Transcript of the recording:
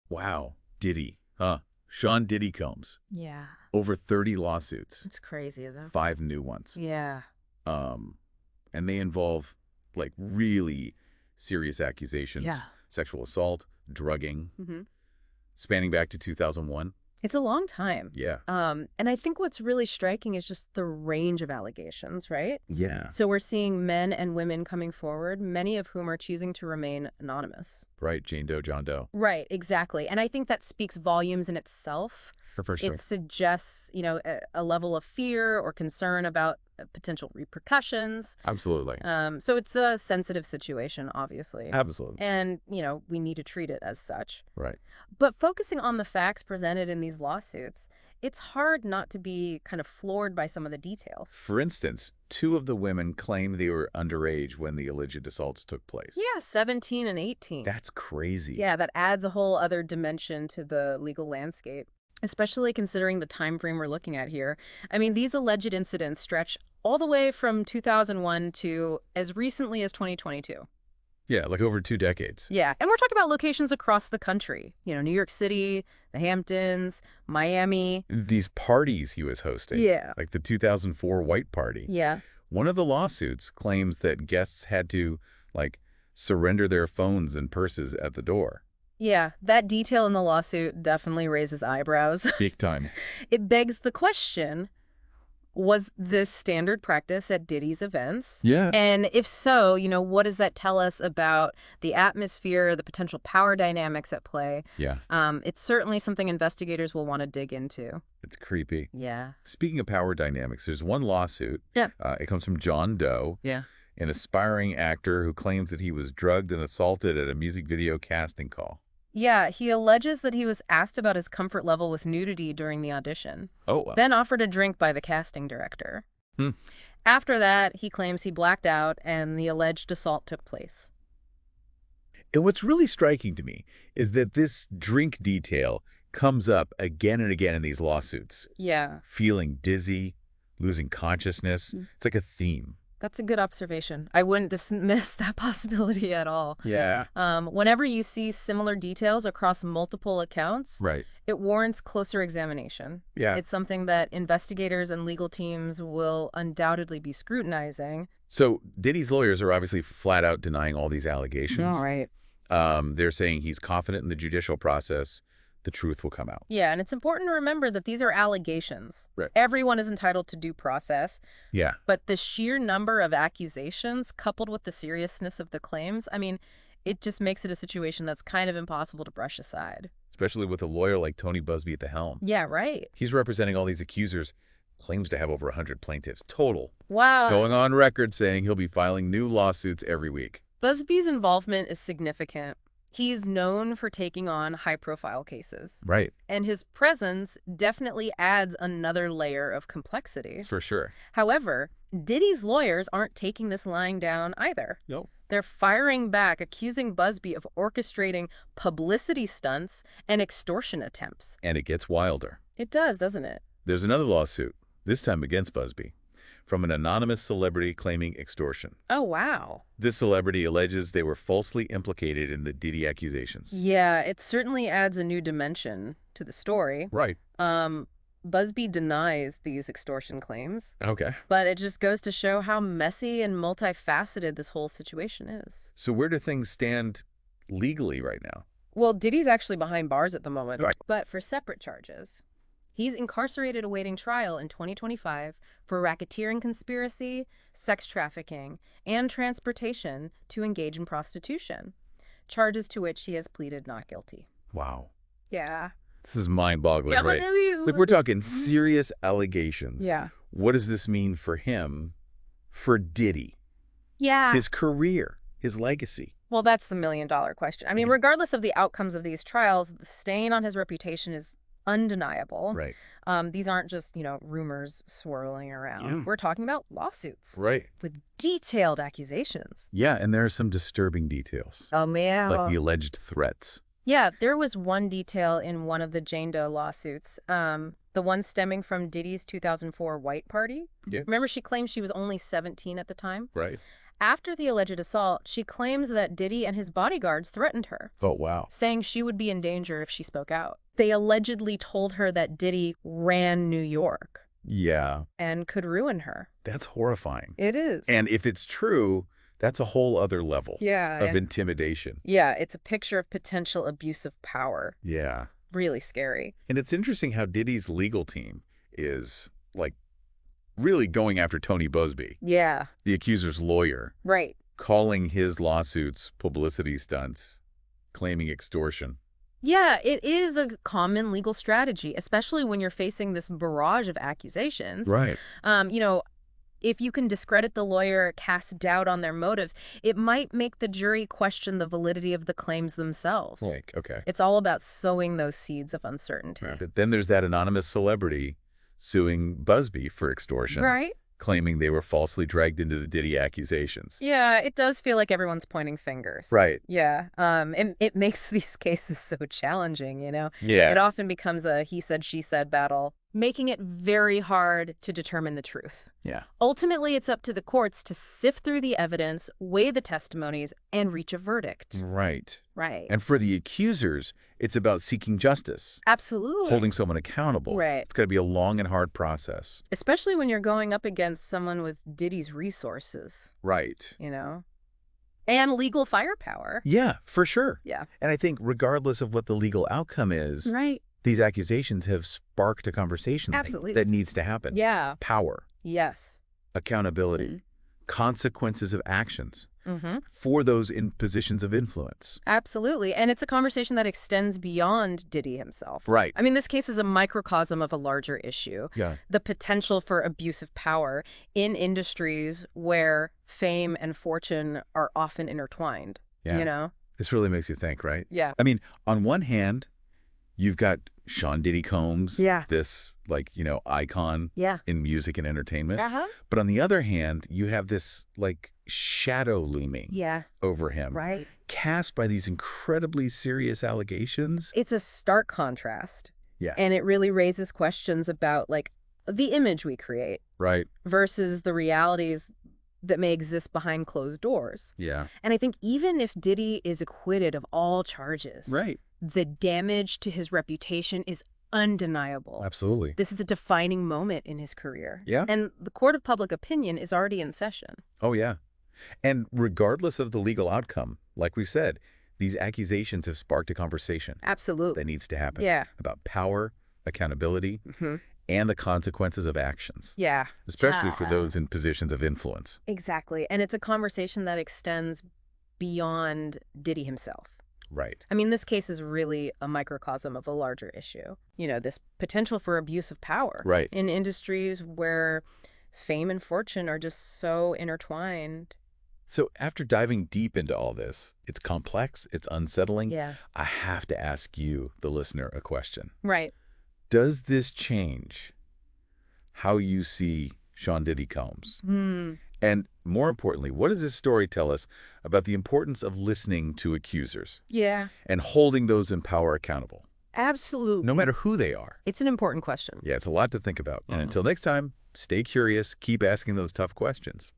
Wow. Diddy. Huh. Sean Diddy Combs. Yeah. Over 30 lawsuits. It's crazy, isn't it? 5 new ones. Yeah. And they involve, like, really serious accusations. Yeah. Sexual assault, drugging, Mm-hmm. spanning back to 2001. It's a long time. Yeah. And I think what's really striking is just the range of allegations, right? Yeah. So we're seeing men and women coming forward, many of whom are choosing to remain anonymous. Right. Jane Doe, John Doe. Right, exactly. And I think that speaks volumes in itself. For sure. It suggests, a level of fear or concern about potential repercussions. Absolutely. So it's a sensitive situation, obviously. Absolutely. And, we need to treat it as such. Right. But focusing on the facts presented in these lawsuits, it's hard not to be kind of floored by some of the detail. For instance, 2 of the women claim they were underage when the alleged assaults took place. Yeah, 17 and 18. That's crazy. Yeah, that adds a whole other dimension to the legal landscape, especially considering the time frame we're looking at here. I mean, these alleged incidents stretch all the way from 2001 to as recently as 2022. Yeah, like over 2 decades. Yeah, and we're talking about locations across the country. New York City, the Hamptons, Miami. These parties he was hosting. Yeah. Like the 2004 White Party. Yeah. One of the lawsuits claims that guests had to, surrender their phones and purses at the door. Yeah, that detail in the lawsuit definitely raises eyebrows. Big time. It begs the question, was this standard practice at Diddy's events? Yeah. And if so, what does that tell us about the atmosphere, the potential power dynamics at play? Yeah. It's certainly something investigators will want to dig into. It's creepy. Yeah. Speaking of power dynamics, there's one lawsuit. Yeah. It comes from John Doe. Yeah. An aspiring actor who claims that he was drugged and assaulted at a music video casting call. Yeah, he alleges that he was asked about his comfort level with nudity during the audition, Oh, wow. then offered a drink by the casting director. Hmm. After that, he claims he blacked out and the alleged assault took place. And what's really striking to me is that this drink detail comes up again and again in these lawsuits. Yeah. Feeling dizzy, losing consciousness. It's like a theme. That's a good observation. I wouldn't dismiss that possibility at all. Yeah. Whenever you see similar details across multiple accounts, Right. it warrants closer examination. Yeah. It's something that investigators and legal teams will undoubtedly be scrutinizing. So Diddy's lawyers are obviously flat out denying all these allegations. All right. They're saying he's confident in the judicial process. The truth will come out. Yeah, and it's important to remember that these are allegations. Right. Everyone is entitled to due process. Yeah. But the sheer number of accusations, coupled with the seriousness of the claims, it just makes it a situation that's kind of impossible to brush aside. Especially with a lawyer like Tony Busby at the helm. Yeah, right. He's representing all these accusers, claims to have over 100 plaintiffs total. Wow. Going on record saying he'll be filing new lawsuits every week. Busby's involvement is significant. He's known for taking on high-profile cases. Right. And his presence definitely adds another layer of complexity. For sure. However, Diddy's lawyers aren't taking this lying down either. No. They're firing back, accusing Busby of orchestrating publicity stunts and extortion attempts. And it gets wilder. It does, doesn't it? There's another lawsuit, this time against Busby, from an anonymous celebrity claiming extortion. Oh, wow. This celebrity alleges they were falsely implicated in the Diddy accusations. Yeah, it certainly adds a new dimension to the story. Right. Busby denies these extortion claims, Okay. but it just goes to show how messy and multifaceted this whole situation is. So where do things stand legally right now? Well, Diddy's actually behind bars at the moment, Right. but for separate charges. He's incarcerated awaiting trial in 2025 for racketeering conspiracy, sex trafficking, and transportation to engage in prostitution, charges to which he has pleaded not guilty. Wow. Yeah. This is mind-boggling, Yeah, right? It's like we're talking serious allegations. Yeah. What does this mean for him, for Diddy, Yeah. his career, his legacy? Well, that's the million-dollar question. Regardless of the outcomes of these trials, the stain on his reputation is undeniable. Right. These aren't just, rumors swirling around. Yeah. We're talking about lawsuits. Right. With detailed accusations. Yeah, and there are some disturbing details, Oh, man. like the alleged threats. Yeah, there was one detail in one of the Jane Doe lawsuits, the one stemming from Diddy's 2004 White Party. Yeah. Remember, she claimed she was only 17 at the time? Right. After the alleged assault, she claims that Diddy and his bodyguards threatened her, Oh, wow. saying she would be in danger if she spoke out. They allegedly told her that Diddy ran New York Yeah, and could ruin her. that's horrifying. It is. And if it's true, that's a whole other level Yeah. of intimidation. Yeah, it's a picture of potential abuse of power. Yeah. Really scary. And it's interesting how Diddy's legal team is, like, really going after Tony Busby, Yeah. the accuser's lawyer, Right. calling his lawsuits publicity stunts, claiming extortion. Yeah, it is a common legal strategy, especially when you're facing this barrage of accusations. Right. You know, if you can discredit the lawyer, cast doubt on their motives, it might make the jury question the validity of the claims themselves. Like, okay. It's all about sowing those seeds of uncertainty. But then there's that anonymous celebrity suing Busby for extortion, Right? claiming they were falsely dragged into the Diddy accusations. Yeah, it does feel like everyone's pointing fingers. Right. Yeah. It makes these cases so challenging, you know? Yeah. It often becomes a he said, she said battle, making it very hard to determine the truth. Yeah. Ultimately, it's up to the courts to sift through the evidence, weigh the testimonies, and reach a verdict. Right. Right. And for the accusers, it's about seeking justice, Absolutely. holding someone accountable. Right. It's got to be a long and hard process. Especially when you're going up against someone with Diddy's resources, Right. you know? And legal firepower. Yeah, for sure. Yeah. And I think regardless of what the legal outcome is, Right. these accusations have sparked a conversation Absolutely. that needs to happen. Yeah. Power, Yes. accountability, consequences of actions Mm-hmm. for those in positions of influence. Absolutely. And it's a conversation that extends beyond Diddy himself. Right. I mean, this case is a microcosm of a larger issue. Yeah. The potential for abuse of power in industries where fame and fortune are often intertwined. Yeah. You know? This really makes you think, right? Yeah. I mean, on one hand, you've got Sean Diddy Combs, Yeah. this, like, icon Yeah. in music and entertainment. Uh-huh. But on the other hand, you have this, like, shadow looming Yeah. over him, Right. cast by these incredibly serious allegations. It's a stark contrast. Yeah. And it really raises questions about, like, the image we create Right. versus the realities that may exist behind closed doors. Yeah. And I think even if Diddy is acquitted of all charges, Right. the damage to his reputation is undeniable. Absolutely. This is a defining moment in his career. Yeah. And the court of public opinion is already in session. Oh, yeah. And regardless of the legal outcome, like we said, these accusations have sparked a conversation Absolutely. that needs to happen Yeah. about power, accountability, Mm-hmm. and the consequences of actions, Yeah. especially for Yeah. those in positions of influence. Exactly. And it's a conversation that extends beyond Diddy himself. Right. I mean, this case is really a microcosm of a larger issue. You know, this potential for abuse of power Right. in industries where fame and fortune are just so intertwined. So after diving deep into all this, it's complex, it's unsettling. Yeah. I have to ask you, the listener, a question. Right. Does this change how you see Sean Diddy Combs? And more importantly, what does this story tell us about the importance of listening to accusers Yeah. and holding those in power accountable, Absolutely. no matter who they are? It's an important question. Yeah, it's a lot to think about. And until next time, stay curious, keep asking those tough questions.